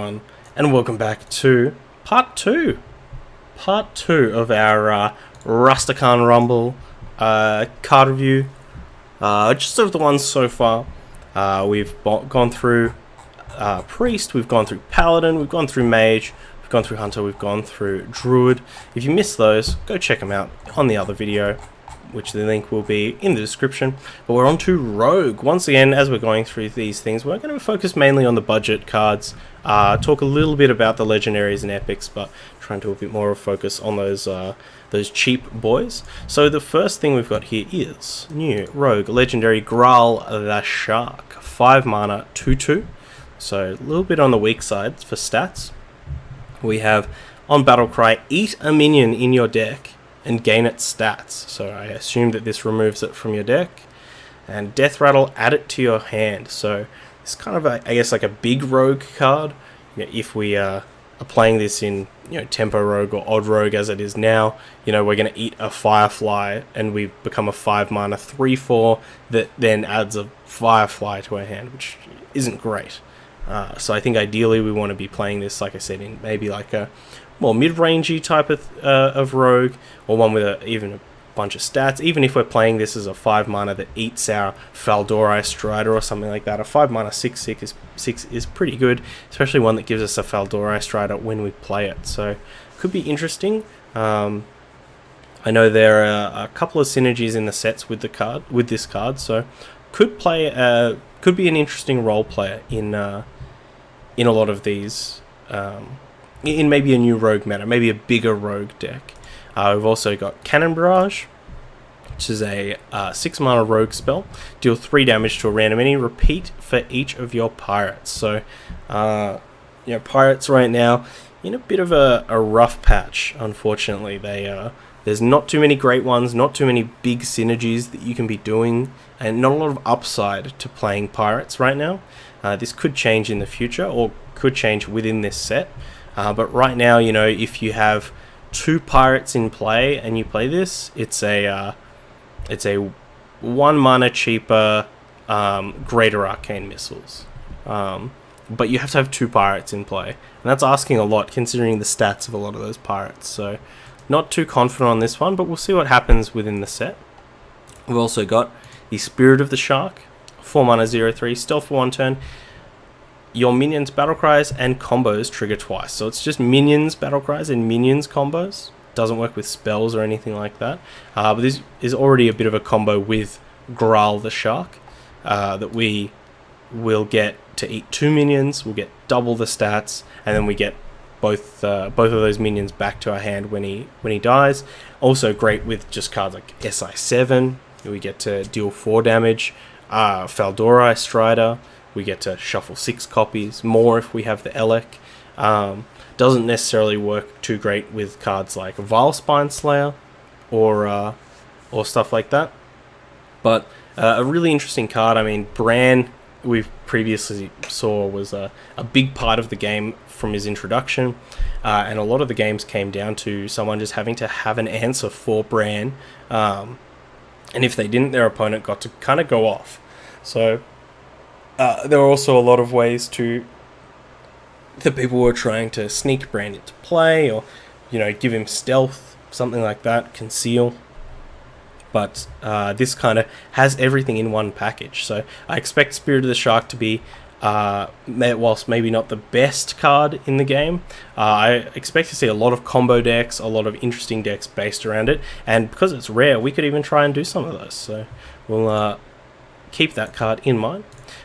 everyone, and welcome back to part two of our Rhastakhan Rumble card review. Just of the ones so far. We've gone through Priest, we've gone through Paladin, we've gone through Mage, we've gone through Hunter, we've gone through Druid. If you missed those, go check them out on the other video, which the link will be in the description. But we're on to Rogue. Once again, as we're going through these things, we're going to focus mainly on the budget cards, talk a little bit about the legendaries and epics, but trying to do a bit more of a focus on those cheap boys. So the first thing we've got here is new Rogue legendary Graal the Shark, 5 mana, 2/2. So a little bit on the weak side for stats. We have on Battlecry, eat a minion in your deck and gain its stats. So I assume that this removes it from your deck. And Death Rattle, add it to your hand. So it's kind of I guess like a big rogue card. If we are playing this in tempo rogue or odd rogue as it is now, we're going to eat a Firefly and we become a 5 mana 3/4 that then adds a Firefly to our hand, which isn't great. So I think ideally we want to be playing this, like I said, in maybe like a more mid-rangey type of rogue, or one with even a bunch of stats. Even if we're playing this as a 5 mana that eats our Faldori Strider or something like that, a 5 mana 6/6 is pretty good, especially one that gives us a Faldori Strider when we play it. So could be interesting. I know there are a couple of synergies in the sets with this card, so could be an interesting role player in a lot of these. In maybe a new rogue meta, maybe a bigger rogue deck. We've also got Cannon Barrage, which is a 6 mana rogue spell. Deal 3 damage to a random enemy. Repeat for each of your pirates. So, pirates right now in a bit of a rough patch. Unfortunately, there's not too many great ones, not too many big synergies that you can be doing, and not a lot of upside to playing pirates right now. This could change in the future, or could change within this set. But right now, if you have 2 pirates in play and you play this, it's a 1 mana cheaper greater arcane missiles. But you have to have 2 pirates in play, and that's asking a lot considering the stats of a lot of those pirates. So not too confident on this one, but we'll see what happens within the set. We've also got the Spirit of the Shark, 4 mana 0/3, stealth for 1 turn. Your minions' battle cries and combos trigger twice. So it's just minions' battle cries and minions' combos. Doesn't work with spells or anything like that. But this is already a bit of a combo with Graal the Shark, that we will get to eat 2 minions. We'll get double the stats, and then we get both of those minions back to our hand when he dies. Also great with just cards like SI7. We get to deal 4 damage. Faldori Strider. We get to shuffle 6 copies, more if we have the Elec. Doesn't necessarily work too great with cards like Vile Spine Slayer or stuff like that. But a really interesting card. I mean, Bran, we've previously saw was a big part of the game from his introduction. And a lot of the games came down to someone just having to have an answer for Bran. And if they didn't, their opponent got to kind of go off. So there were also a lot of ways that people were trying to sneak Bran into play, or give him stealth, something like that, conceal. But this kind of has everything in one package. So I expect Spirit of the Shark to be, whilst maybe not the best card in the game, I expect to see a lot of combo decks, a lot of interesting decks based around it. And because it's rare, we could even try and do some of those. So we'll keep that card in mind.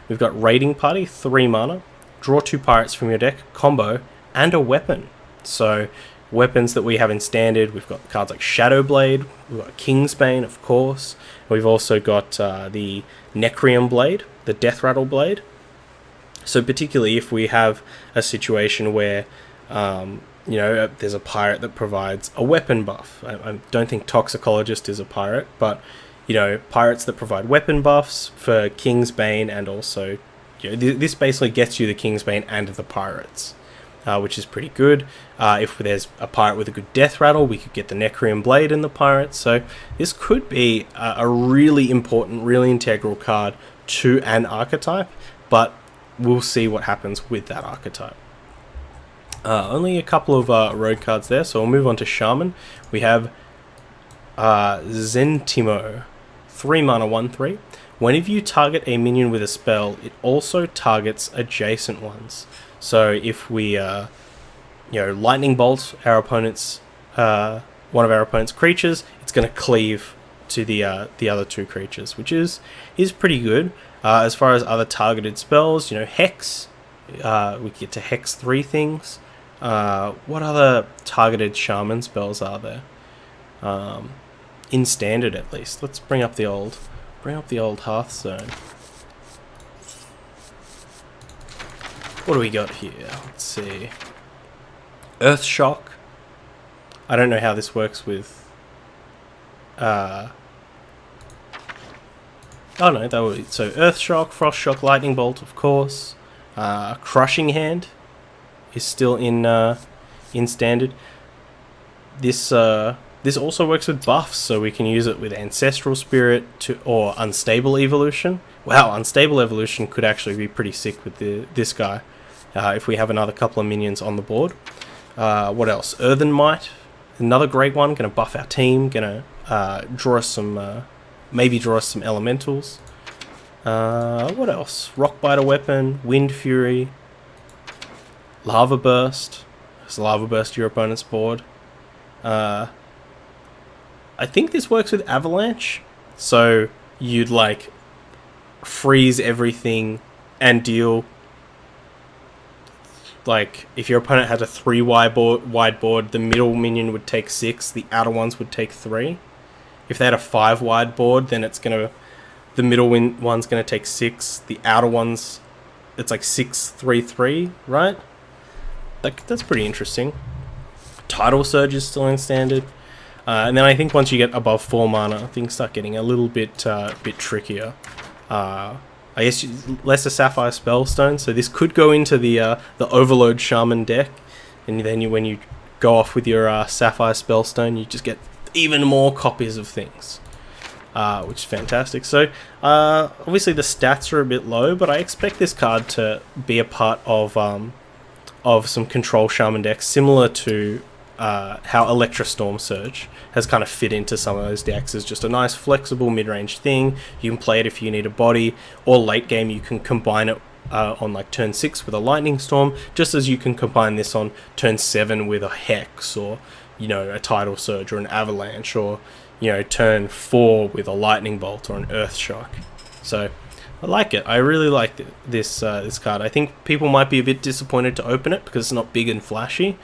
We've got Raiding Party, 3 mana, draw 2 pirates from your deck, combo, and a weapon. So weapons that we have in standard, we've got cards like Shadowblade, we've got Kingsbane, of course. We've also got the Necrium Blade, the Death Rattle Blade. So particularly if we have a situation where there's a pirate that provides a weapon buff. I don't think Toxicologist is a pirate, but pirates that provide weapon buffs for Kingsbane, and also this basically gets you the Kingsbane and the pirates, which is pretty good. If there's a pirate with a good death rattle, we could get the Necrium Blade and the pirates. So this could be a really important, really integral card to an archetype, but we'll see what happens with that archetype. Only a couple of road cards there, so we'll move on to Shaman. We have Zentimo, 3 mana, 1/3. Whenever you target a minion with a spell, it also targets adjacent ones. So if we, lightning bolt our opponent's one of our opponent's creatures, it's going to cleave to the other 2 creatures, which is pretty good. As far as other targeted spells, Hex, we get to Hex 3 things. What other targeted Shaman spells are there? In Standard, at least. Let's bring up the old Hearthstone. What do we got here? Let's see. Earth Shock. I don't know how this works with. Oh no, so Earth Shock, Frost Shock, Lightning Bolt, of course. Crushing Hand is still in Standard. This also works with buffs, so we can use it with Ancestral Spirit or Unstable Evolution. Wow, Unstable Evolution could actually be pretty sick with this guy if we have another couple of minions on the board. What else? Earthen Might, another great one. Going to buff our team. Going to draw us some, maybe draw us some elementals. What else? Rockbiter Weapon, Wind Fury, Lava Burst. There's Lava Burst your opponent's board. I think this works with Avalanche, so you'd freeze everything and deal, if your opponent had a 3 wide board, the middle minion would take 6, the outer ones would take 3. If they had a 5 wide board, then the middle one's gonna take 6, the outer ones, it's 6, 3, 3, right? That's pretty interesting. Tidal Surge is still in Standard. And then I think once you get above 4 mana, things start getting a little bit trickier. I guess lesser Sapphire Spellstone, so this could go into the Overload Shaman deck, and then when you go off with your Sapphire Spellstone, you just get even more copies of things, which is fantastic. So obviously the stats are a bit low, but I expect this card to be a part of some control Shaman decks, similar to how Electra Storm Surge has kind of fit into some of those decks as just a nice flexible mid-range thing. You can play it if you need a body, or late game you can combine it on turn 6 with a Lightning Storm, just as you can combine this on turn 7 with a Hex, or a Tidal Surge, or an Avalanche, or turn 4 with a Lightning Bolt or an Earth Shock. So I like it. I really like this card. I think people might be a bit disappointed to open it because it's not big and flashy,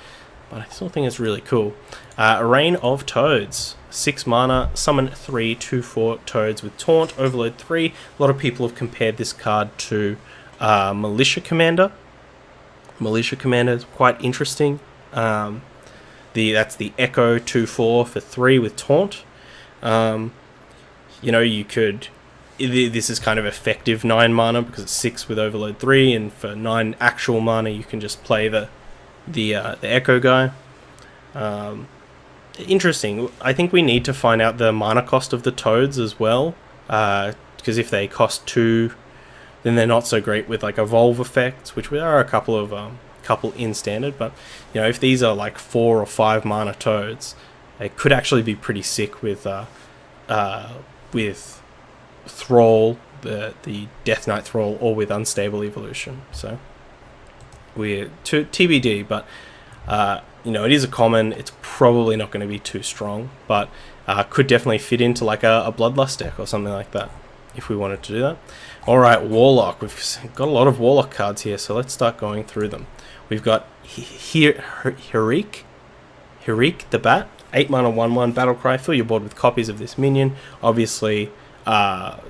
but I still think it's really cool. A Reign of Toads, 6 mana, summon 3 2/4 Toads with Taunt, Overload 3. A lot of people have compared this card to Militia Commander. Militia Commander is quite interesting. That's the Echo 2/4 for 3 with Taunt. You could. This is kind of effective 9 mana because it's 6 with Overload 3, and for 9 actual mana you can just play the Echo guy. Interesting. I think we need to find out the mana cost of the Toads as well, because if they cost 2, then they're not so great with evolve effects, which there are a couple in Standard. But if these are 4 or 5 mana Toads, they could actually be pretty sick with Thrall, the Death Knight Thrall, or with Unstable Evolution. So we're TBD, but it is a common. It's probably not going to be too strong, but could definitely fit into a Bloodlust deck or something like that if we wanted to do that. All right, Warlock. We've got a lot of Warlock cards here, so let's start going through them. We've got Hirik the Bat, 8 mana, 1/1 Battlecry. Fill your board with copies of this minion. Obviously, a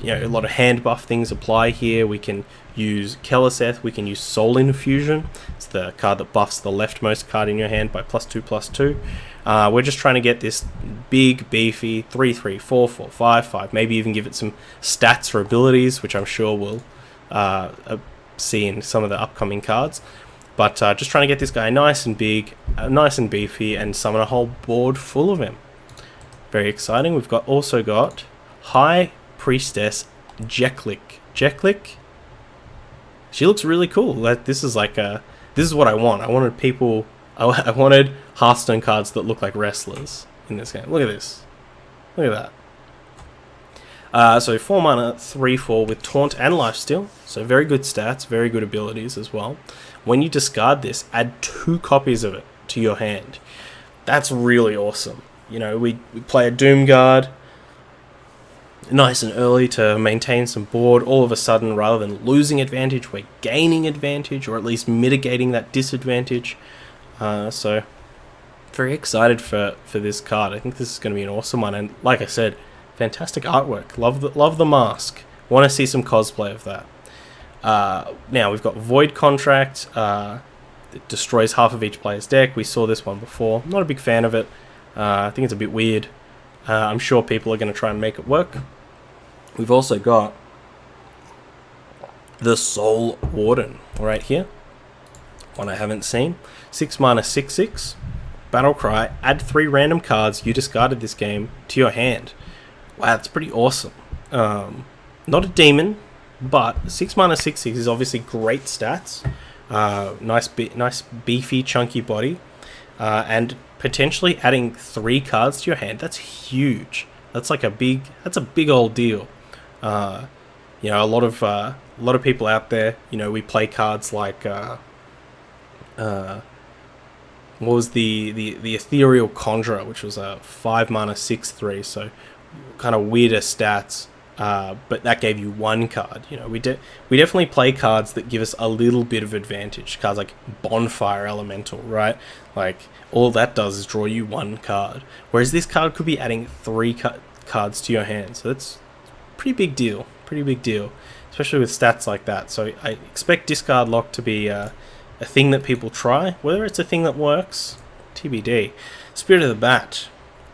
lot of hand buff things apply here. We can use Keleseth, we can use Soul Infusion. It's the card that buffs the leftmost card in your hand by +2/+2. We're just trying to get this big, beefy 3/3, 4/4, 5/5, maybe even give it some stats or abilities, which I'm sure we'll see in some of the upcoming cards. But just trying to get this guy nice and big, nice and beefy, and summon a whole board full of him. Very exciting. We've also got High Priestess Jeklik. She looks really cool. This is This is what I want. I wanted people... I wanted Hearthstone cards that look like wrestlers in this game. Look at this. Look at that. So 4 mana, 3/4 with Taunt and Lifesteal. So very good stats, very good abilities as well. When you discard this, add 2 copies of it to your hand. That's really awesome. You know, we play a Doomguard nice and early to maintain some board. All of a sudden, rather than losing advantage, we're gaining advantage, or at least mitigating that disadvantage. So very excited for this card. I think this is going to be an awesome one, and like I said, fantastic artwork. Love the mask. Want to see some cosplay of that. Now we've got Void Contract. It destroys half of each player's deck. We saw this one before. Not a big fan of it. I think it's a bit weird. I'm sure people are going to try and make it work. We've also got the Soul Warden right here. One I haven't seen. 6 mana, 6/6. Battlecry. Add 3 random cards you discarded this game to your hand. Wow, that's pretty awesome. Not a demon, but 6 mana, 6/6 is obviously great stats. Nice beefy, chunky body. And potentially adding 3 cards to your hand. That's huge. That's a big old deal. You know, a lot of people out there, you know, we play cards like what was the Ethereal Conjurer, which was a 5 mana 6/3, so kind of weirder stats, but that gave you 1 card. You know, we definitely play cards that give us a little bit of advantage. Cards like Bonfire Elemental, right? Like, all that does is draw you 1 card, whereas this card could be adding 3 cards to your hand. So that's pretty big deal, especially with stats like that. So I expect discard lock to be a thing that people try. Whether it's a thing that works, TBD. Spirit of the Bat,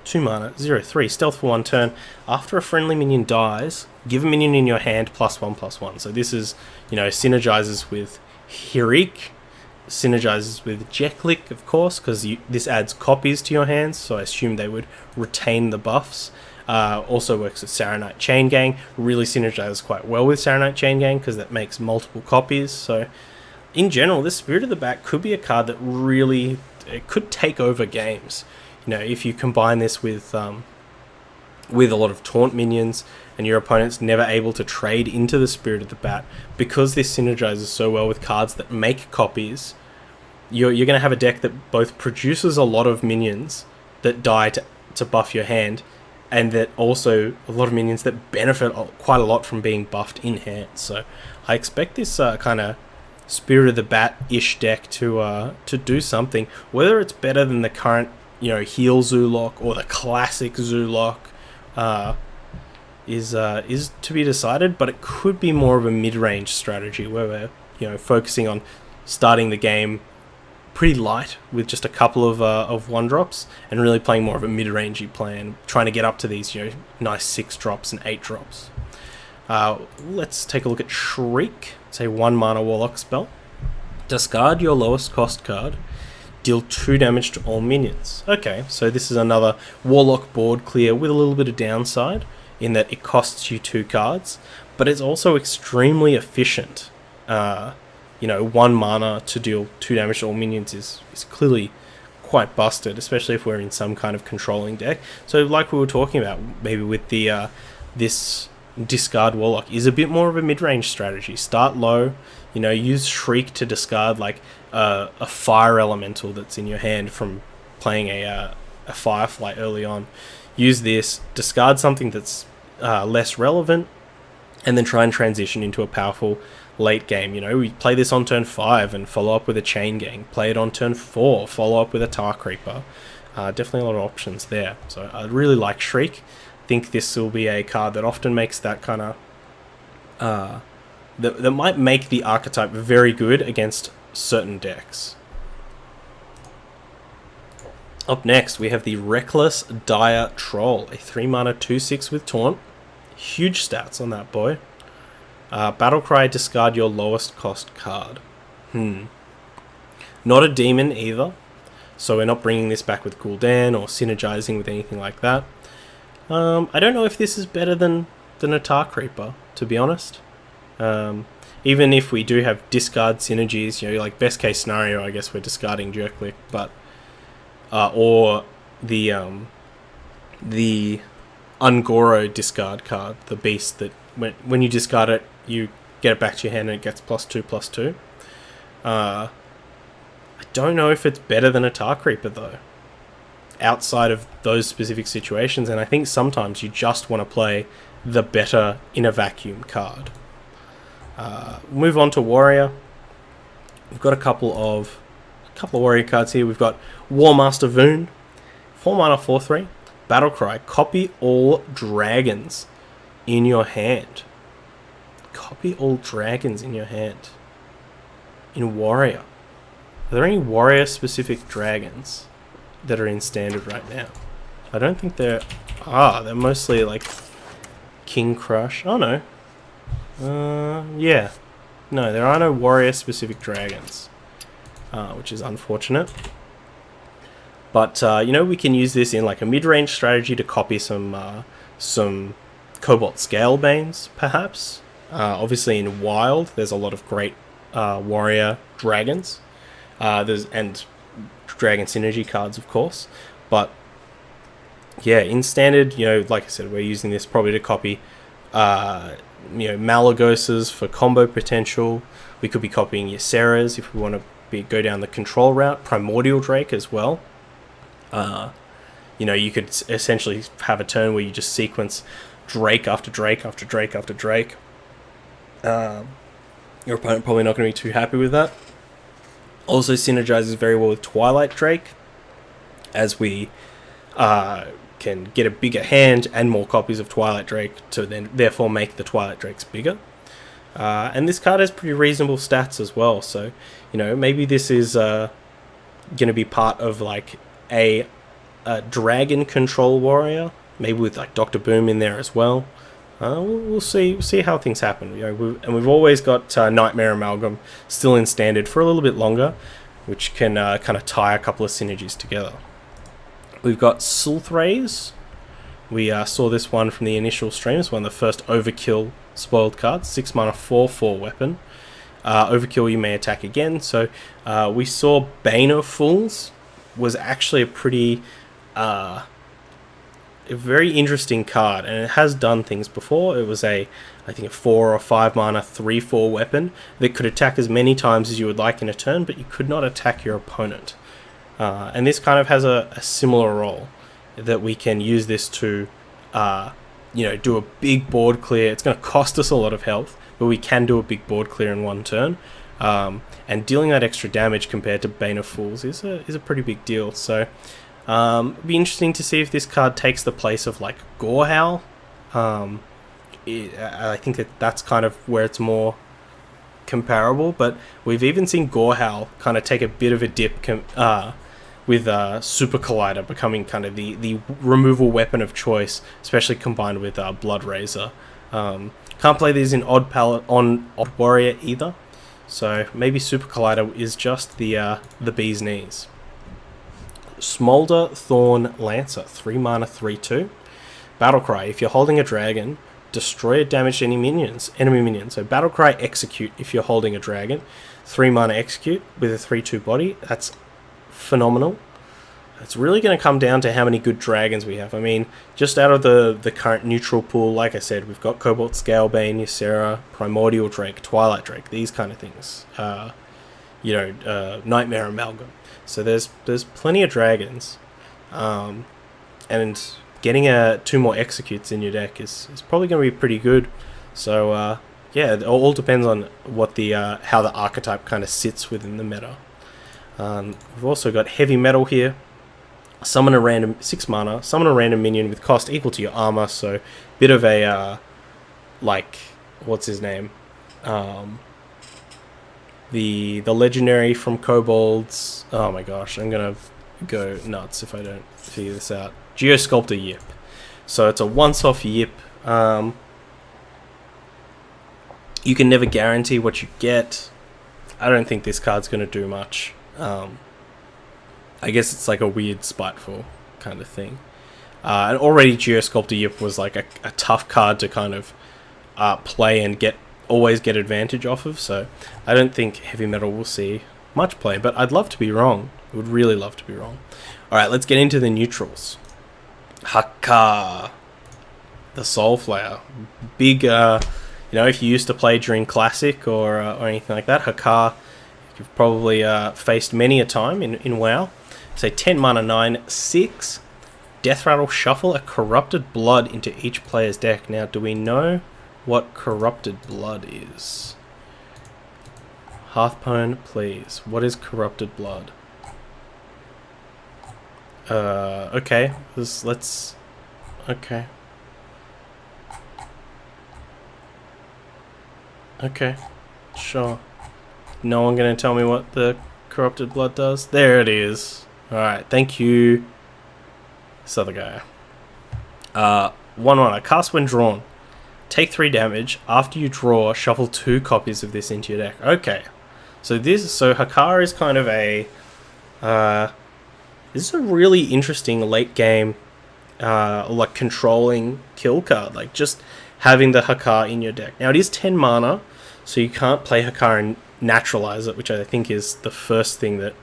2 mana, 0/3, stealth for 1 turn. After a friendly minion dies, give a minion in your hand +1/+1. So this is, you know, synergizes with Hirik, synergizes with Jeklik, of course, because this adds copies to your hands, so I assume they would retain the buffs. Also works with Saronite Chain Gang. Really synergizes quite well with Saronite Chain Gang because that makes multiple copies. So in general, this Spirit of the Bat could be a card that really it could take over games. You know, if you combine this with a lot of taunt minions and your opponent's never able to trade into the Spirit of the Bat, because this synergizes so well with cards that make copies, you're going to have a deck that both produces a lot of minions that die to buff your hand, and that also a lot of minions that benefit quite a lot from being buffed in hand. So I expect this kind of Spirit of the Bat-ish deck to do something. Whether it's better than the current, you know, heal Zoolock or the classic Zoolock is to be decided, but it could be more of a mid-range strategy where we're, you know, focusing on starting the game pretty light with just a couple of 1-drops and really playing more of a mid-rangey plan, trying to get up to these, you know, nice 6-drops and 8-drops. Let's take a look at Shriek. It's a 1 mana Warlock spell. Discard your lowest cost card. Deal 2 damage to all minions. Okay, so this is another Warlock board clear with a little bit of downside in that it costs you 2 cards, but it's also extremely efficient. You know, 1 mana to deal 2 damage to all minions is clearly quite busted, especially if we're in some kind of controlling deck. So like we were talking about, maybe with the this discard Warlock is a bit more of a mid-range strategy. Start low, you know, use Shriek to discard like a fire elemental that's in your hand from playing a Firefly early on. Use this, discard something that's less relevant, and then try and transition into a powerful late game. You know, we play this on turn 5 and follow up with a Chain Gang. Play it on turn 4, follow up with a Tar Creeper. Definitely a lot of options there. So I really like Shriek. Think this will be a card that often makes that kind of that might make the archetype very good against certain decks. Up next we have the Reckless Dire Troll, a 3 mana 2/6 with taunt. Huge stats on that boy. Battlecry, discard your lowest cost card. Not a demon either, so we're not bringing this back with Gul'dan or synergizing with anything like that. I don't know if this is better than a Tar Creeper, to be honest. even if we do have discard synergies, like best case scenario, I guess we're discarding Jerklick, but or the Ungoro discard card, the beast that when you discard it, you get it back to your hand and it gets +2/+2. I don't know if it's better than a Tar Creeper though, outside of those specific situations, and I think sometimes you just want to play the better in a vacuum card. Move on to Warrior. We've got a couple of Warrior cards here. We've got Warmaster Voon, 4 mana 4/3, Battlecry, copy all dragons in your hand. Copy all dragons in your hand. In Warrior. Are there any Warrior specific dragons that are in standard right now? I don't think they're mostly like King Crush. Oh no. Yeah. No, there are no Warrior specific dragons, which is unfortunate. But we can use this in like a mid-range strategy to copy some Cobalt Scalebanes, perhaps. Obviously in Wild, there's a lot of great Warrior dragons. And Dragon Synergy cards, of course. But yeah, in Standard, like I said, we're using this probably to copy Malagoses for combo potential. We could be copying Ysera's if we want to go down the control route. Primordial Drake as well. You could essentially have a turn where you just sequence Drake after Drake after Drake after Drake. Your opponent probably not going to be too happy with that. Also synergizes very well with Twilight Drake, as we can get a bigger hand and more copies of Twilight Drake to then therefore make the Twilight Drakes bigger. And this card has pretty reasonable stats as well, so maybe this is going to be part of like a dragon control warrior, maybe with like Dr. Boom in there as well. We'll see how things happen. We've always got Nightmare Amalgam still in Standard for a little bit longer, which can kind of tie a couple of synergies together. We've got Sulthraze. We saw this one from the initial streams, one of the first Overkill spoiled cards. 6 mana 4/4 weapon. Overkill, you may attack again. So we saw Bane of Fools was actually a very interesting card, and it has done things before. It was I think a 4 or 5 mana 3/4 weapon that could attack as many times as you would like in a turn, but you could not attack your opponent. And this kind of has a similar role, that we can use this to do a big board clear. It's going to cost us a lot of health, but we can do a big board clear in one turn. And dealing that extra damage compared to Bane of Fools is a pretty big deal. So it'd be interesting to see if this card takes the place of like Gorehowl. I think that's kind of where it's more comparable, but we've even seen Gorehowl kind of take a bit of a dip with Super Collider becoming kind of the removal weapon of choice, especially combined with Blood Razor. Can't play these in Odd Warrior either, so maybe Super Collider is just the bee's knees. Smolder Thorn Lancer, 3 mana 3/2. Battlecry, if you're holding a dragon, destroy or damage enemy minions. So Battlecry Execute if you're holding a dragon. 3 mana Execute with a 3/2 body. That's phenomenal. It's really going to come down to how many good dragons we have. I mean, just out of the current neutral pool, like I said, we've got Cobalt Scalebane, Ysera, Primordial Drake, Twilight Drake, these kind of things. Nightmare Amalgam. So there's plenty of dragons, and getting 2 more Executes in your deck is probably going to be pretty good. So it all depends on what how the archetype kind of sits within the meta. We've also got Heavy Metal here. Summon a random 6 mana. Summon a random minion with cost equal to your armor. So bit of a what's his name? The legendary from Kobolds. Oh my gosh, I'm gonna go nuts if I don't figure this out. Geosculptor Yip. So it's a once-off Yip. You can never guarantee what you get. I don't think this card's gonna do much. I guess it's like a weird spiteful kind of thing. And already Geosculptor Yip was like a tough card to kind of play and get always get advantage off of, so I don't think heavy metal will see much play, but I'd love to be wrong. I would really love to be wrong. Alright, let's get into the neutrals. Haka, the Soul Flayer. Big, if you used to play during Classic or anything like that, Haka, you've probably faced many a time in WoW. So 10 mana, 9/6. Death Rattle, shuffle a Corrupted Blood into each player's deck. Now, do we know what Corrupted Blood is? Hearthpone, please. What is Corrupted Blood? Okay. Let's... Okay. Okay. Sure. No one gonna tell me what the Corrupted Blood does? There it is. Alright, thank you. This other guy. 1/1. Cast when drawn. Take 3 damage. After you draw, shuffle 2 copies of this into your deck. Okay. So Hakar is kind of a... this is a really interesting late game, like controlling kill card. Like just having the Hakar in your deck. Now it is 10 mana, so you can't play Hakar and naturalize it, which I think is the first thing that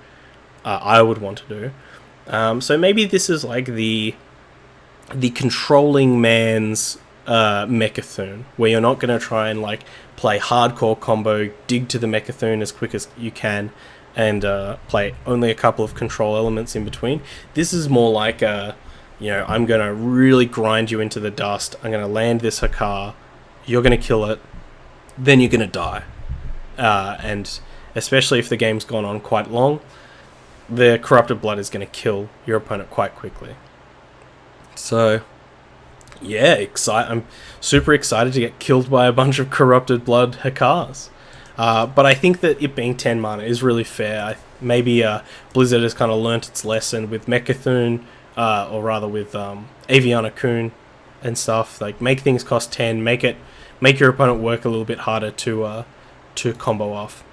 I would want to do. So maybe this is like the controlling man's Mechathune, where you're not going to try and like play hardcore combo, dig to the Mechathune as quick as you can, and play only a couple of control elements in between. This is more like I'm going to really grind you into the dust. I'm going to land this Hakar, you're going to kill it, then you're going to die. And especially if the game's gone on quite long, the Corrupted Blood is going to kill your opponent quite quickly. So, yeah, I'm super excited to get killed by a bunch of Corrupted Blood Hakars. But I think that it being 10 mana is really fair. Maybe Blizzard has kind of learnt its lesson with Mechathune, or rather with Aviana Kun and stuff. Like, make things cost 10, make your opponent work a little bit harder to combo off.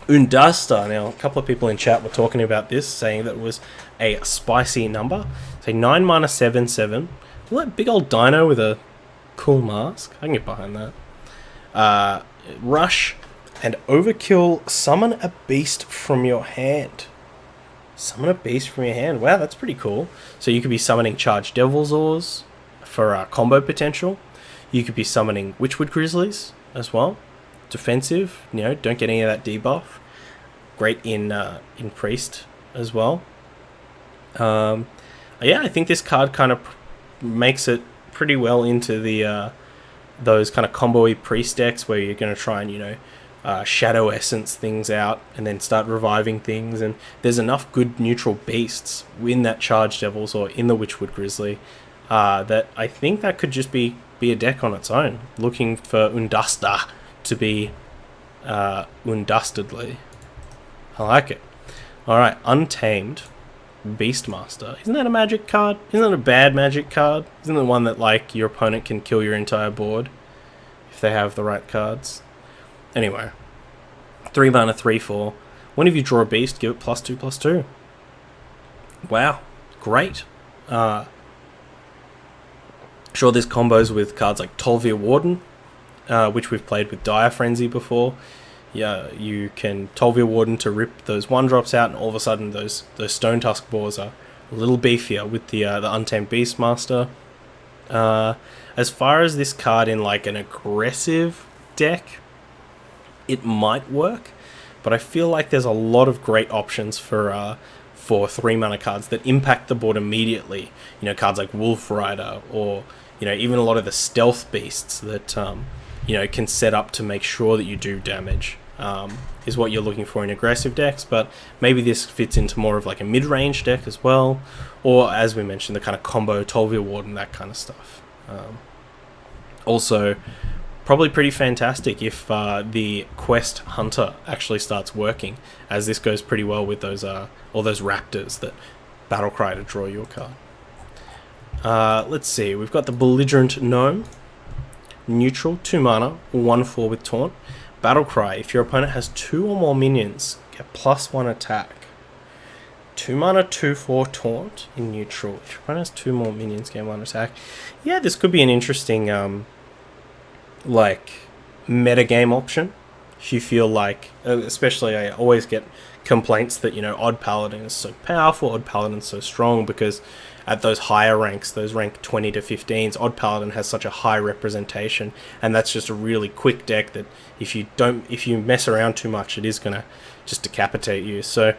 Undasta, now a couple of people in chat were talking about this, saying that it was a spicy number. Say 9 mana, 7/7. That big old dino with a cool mask. I can get behind that. Rush and overkill. Summon a beast from your hand. Summon a beast from your hand. Wow, that's pretty cool. So you could be summoning Charged Devil's Oars for combo potential. You could be summoning Witchwood Grizzlies as well. Defensive, don't get any of that debuff. Great in Priest as well. Yeah, I think this card kind of makes it pretty well into the those kind of combo-y Priest decks where you're going to try and Shadow Essence things out and then start reviving things. And there's enough good neutral beasts in that Charged Devils or in the Witchwood Grizzly that I think that could just be a deck on its own. Looking for Undasta to be undustedly. I like it. Alright, Untamed Beastmaster. Isn't that a magic card? Isn't that a bad magic card? Isn't it one that like your opponent can kill your entire board if they have the right cards? Anyway, 3 mana, 3/4. Whenever you draw a beast, give it +2/+2. Wow, great. Sure, there's combos with cards like Tolvir Warden, which we've played with Dire Frenzy before. Yeah, you can Tolvir Warden to rip those 1-drops out, and all of a sudden those Stone Tusk Boars are a little beefier with the Untamed Beastmaster. As far as this card in like an aggressive deck, it might work, but I feel like there's a lot of great options for 3 mana cards that impact the board immediately. Cards like Wolf Rider, or even a lot of the stealth beasts that can set up to make sure that you do damage. Is what you're looking for in aggressive decks, but maybe this fits into more of like a mid-range deck as well, or as we mentioned, the kind of combo Tolvir Warden, that kind of stuff. Also, probably pretty fantastic if the Quest Hunter actually starts working, as this goes pretty well with those all those raptors that battlecry to draw you a card. Let's see, we've got the Belligerent Gnome. Neutral, 2 mana, 1/4 with Taunt. Battlecry, if your opponent has 2 or more minions, get +1 attack. 2 mana, 2/4 Taunt in neutral. If your opponent has 2 more minions, get 1 attack. Yeah, this could be an interesting metagame option. If you feel like, especially I always get complaints that, you know, Odd Paladin is so powerful, Odd Paladin is so strong, because at those higher ranks, those rank 20 to 15s, Odd Paladin has such a high representation, and that's just a really quick deck that if you mess around too much, it is gonna just decapitate you. So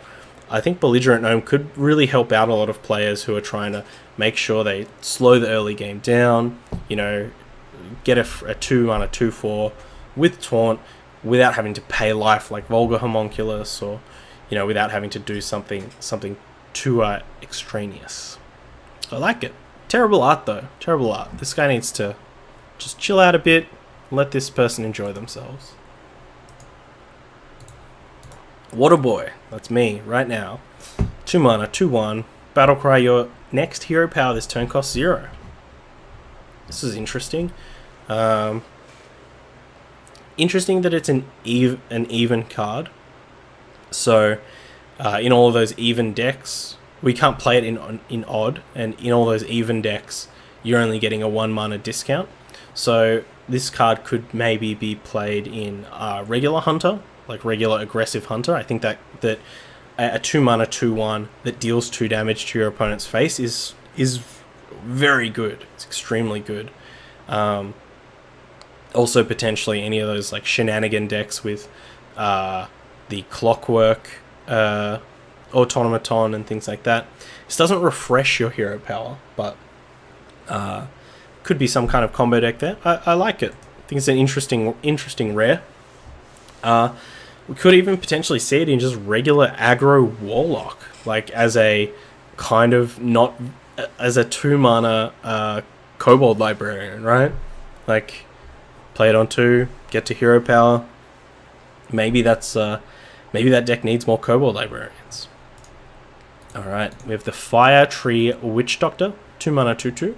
I think Belligerent Gnome could really help out a lot of players who are trying to make sure they slow the early game down, you know, get a 2-mana 2/4 with Taunt without having to pay life like Vulgar Homunculus, or, you know, without having to do something too extraneous. I like it. Terrible art though. Terrible art. This guy needs to just chill out a bit, let this person enjoy themselves. Waterboy. That's me right now. 2 mana, 2/1. Battlecry, your next hero power this turn costs 0. This is interesting. Interesting that it's an even card. So in all of those even decks, we can't play it in odd, and in all those even decks, you're only getting a 1 mana discount. So this card could maybe be played in regular Hunter, like regular aggressive Hunter. I think that a 2 mana 2/1 that deals 2 damage to your opponent's face is very good. It's extremely good. Also potentially any of those like shenanigan decks with the Clockwork Automaton and things like that. This doesn't refresh your hero power, but could be some kind of combo deck there. I like it. I think it's an interesting rare. We could even potentially see it in just regular aggro Warlock, like as a kind of not as a 2 mana Kobold Librarian, right? Like play it on 2, get to hero power. Maybe maybe that deck needs more Kobold Librarians. Alright, we have the Fire Tree Witch Doctor, 2 mana 2/2.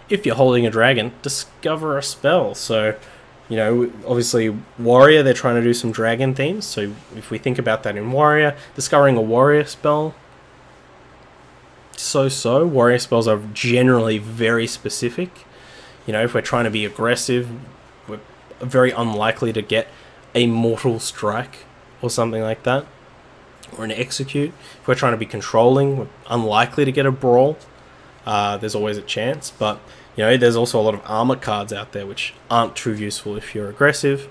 If you're holding a dragon, discover a spell. So, you know, obviously Warrior, they're trying to do some dragon themes. So if we think about that in Warrior, discovering a Warrior spell, so. Warrior spells are generally very specific. You know, if we're trying to be aggressive, we're very unlikely to get a Mortal Strike or something like that, or an Execute. If we're trying to be controlling, we're unlikely to get a Brawl. There's always a chance, but you know, there's also a lot of armor cards out there which aren't too useful if you're aggressive,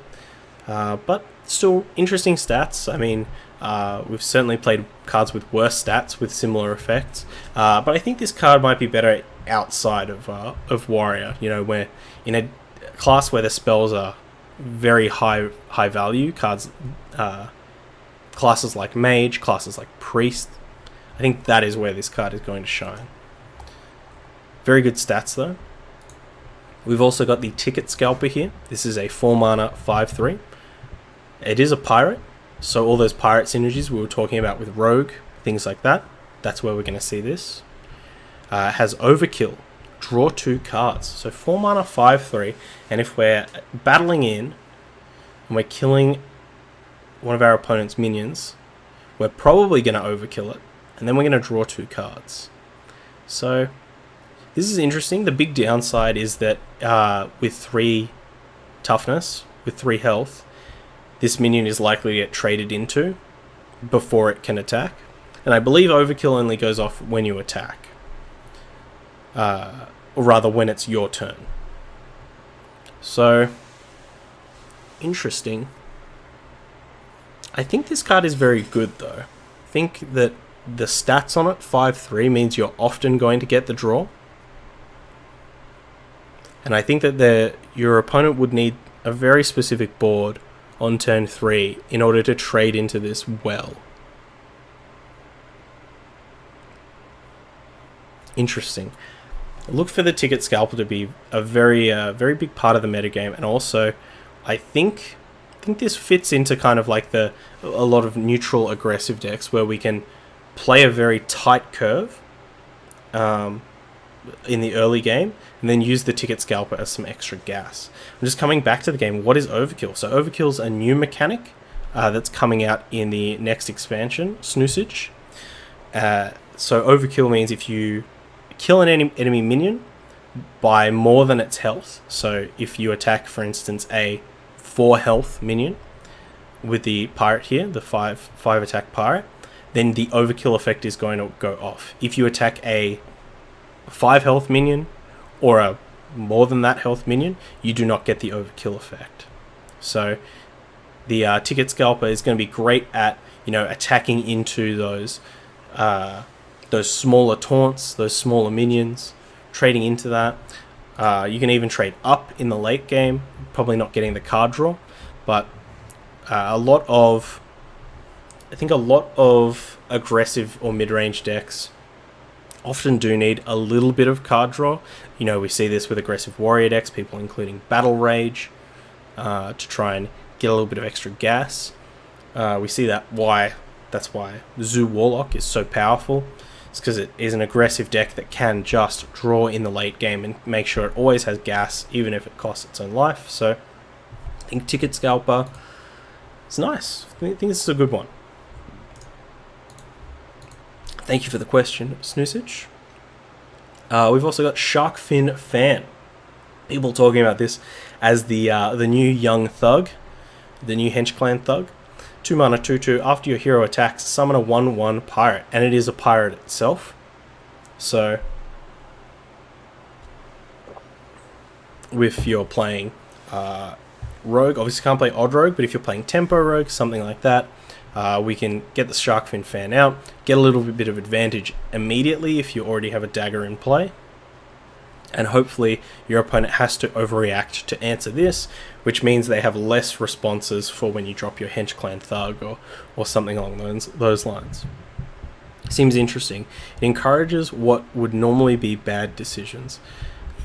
but still interesting stats. I mean, we've certainly played cards with worse stats with similar effects, but I think this card might be better outside of Warrior. You know, where in a class where the spells are very high value cards, classes like Mage, classes like Priest, I think that is where this card is going to shine. Very good stats though. We've also got the Ticket Scalper here. This is a 4 mana 5/3. It is a pirate, so all those pirate synergies we were talking about with Rogue, things like that, that's where we're going to see this. It has Overkill, draw 2 cards. So 4 mana 5/3, and if we're battling in and we're killing one of our opponent's minions, we're probably going to overkill it, and then we're going to draw 2 cards. So this is interesting. The big downside is that with 3 toughness, with 3 health, this minion is likely to get traded into before it can attack. And I believe Overkill only goes off when you attack. Or rather, when it's your turn. So, interesting. I think this card is very good though. I think that the stats on it, 5/3, means you're often going to get the draw. And I think that your opponent would need a very specific board on turn 3 in order to trade into this well. Interesting. Look for the Ticket Scalper to be a very big part of the metagame, and also I think this fits into kind of like a lot of neutral aggressive decks where we can play a very tight curve in the early game, and then use the Ticket Scalper as some extra gas. I'm just coming back to the game. What is Overkill? So Overkill's a new mechanic that's coming out in the next expansion, Snoosage. So Overkill means if you kill an enemy minion by more than its health, so if you attack, for instance, a 4 health minion with the pirate here, the 5 attack pirate, then the overkill effect is going to go off. If you attack a 5 health minion or a more than that health minion, you do not get the overkill effect. So the ticket scalper is going to be great at, you know, attacking into those smaller taunts, those smaller minions, trading into that. You can even trade up in the late game, probably not getting the card draw, but I think a lot of aggressive or mid-range decks often do need a little bit of card draw. You know, we see this with aggressive warrior decks, people including Battle Rage, to try and get a little bit of extra gas. We see that's why Zoo Warlock is so powerful. It's because it is an aggressive deck that can just draw in the late game and make sure it always has gas, even if it costs its own life. So I think Ticket Scalper is nice. I think this is a good one. Thank you for the question, Snoosage. We've also got Sharkfin Fan. People talking about this as the new young thug, the new Hench Clan thug. 2 mana, 2/2. After your hero attacks, summon a 1/1 pirate, and it is a pirate itself. So, if you're playing Rogue, obviously can't play Odd Rogue, but if you're playing Tempo Rogue, something like that, we can get the Sharkfin Fan out, get a little bit of advantage immediately if you already have a dagger in play, and hopefully your opponent has to overreact to answer this, which means they have less responses for when you drop your Hench Clan Thug or something along those lines. Seems interesting. It encourages what would normally be bad decisions.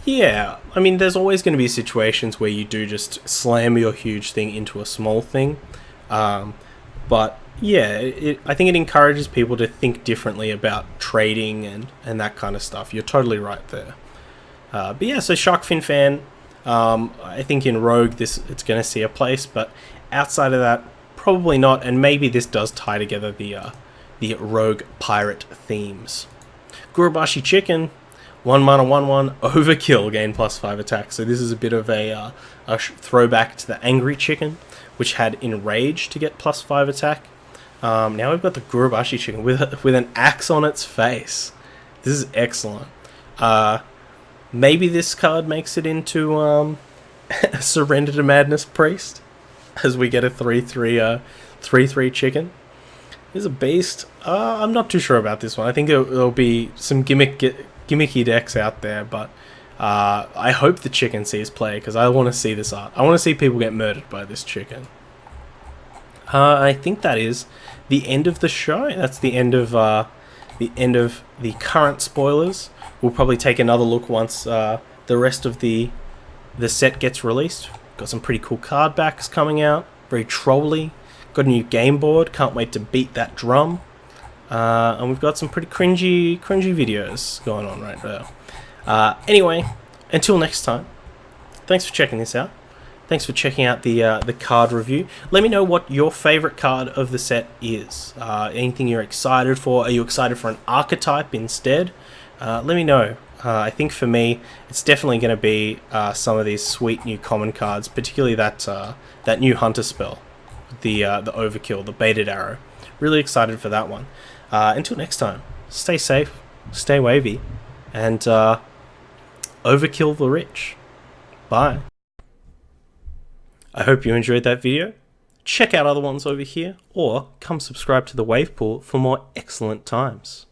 Yeah, I mean, there's always going to be situations where you do just slam your huge thing into a small thing, but yeah, I think it encourages people to think differently about trading and that kind of stuff. You're totally right there. But yeah, so Sharkfin Fan, I think in Rogue it's going to see a place, but outside of that, probably not. And maybe this does tie together the Rogue pirate themes. Gurubashi Chicken, 1 mana 1/1 overkill, gain +5 attack. So this is a bit of a throwback to the Angry Chicken, which had Enrage to get +5 attack. Now we've got the Gurubashi Chicken with an axe on its face. This is excellent. Maybe this card makes it into Surrender to Madness Priest, as we get a 3/3 chicken. Here's a beast. I'm not too sure about this one. I think there'll be some gimmicky decks out there, but I hope the chicken sees play, because I want to see this art. I want to see people get murdered by this chicken. I think that is the end of the show. That's the end of the current spoilers. We'll probably take another look once the rest of the set gets released. Got some pretty cool card backs coming out. Very trolly. Got a new game board. Can't wait to beat that drum. And we've got some pretty cringy videos going on right now. Anyway, until next time. Thanks for checking this out. Thanks for checking out the card review. Let me know what your favorite card of the set is. Anything you're excited for? Are you excited for an archetype instead? Let me know. I think for me, it's definitely going to be some of these sweet new common cards, particularly that new Hunter spell, the Overkill, the Baited Arrow. Really excited for that one. Until next time, stay safe, stay wavy, and overkill the rich. Bye. I hope you enjoyed that video. Check out other ones over here, or come subscribe to the Wave Pool for more excellent times.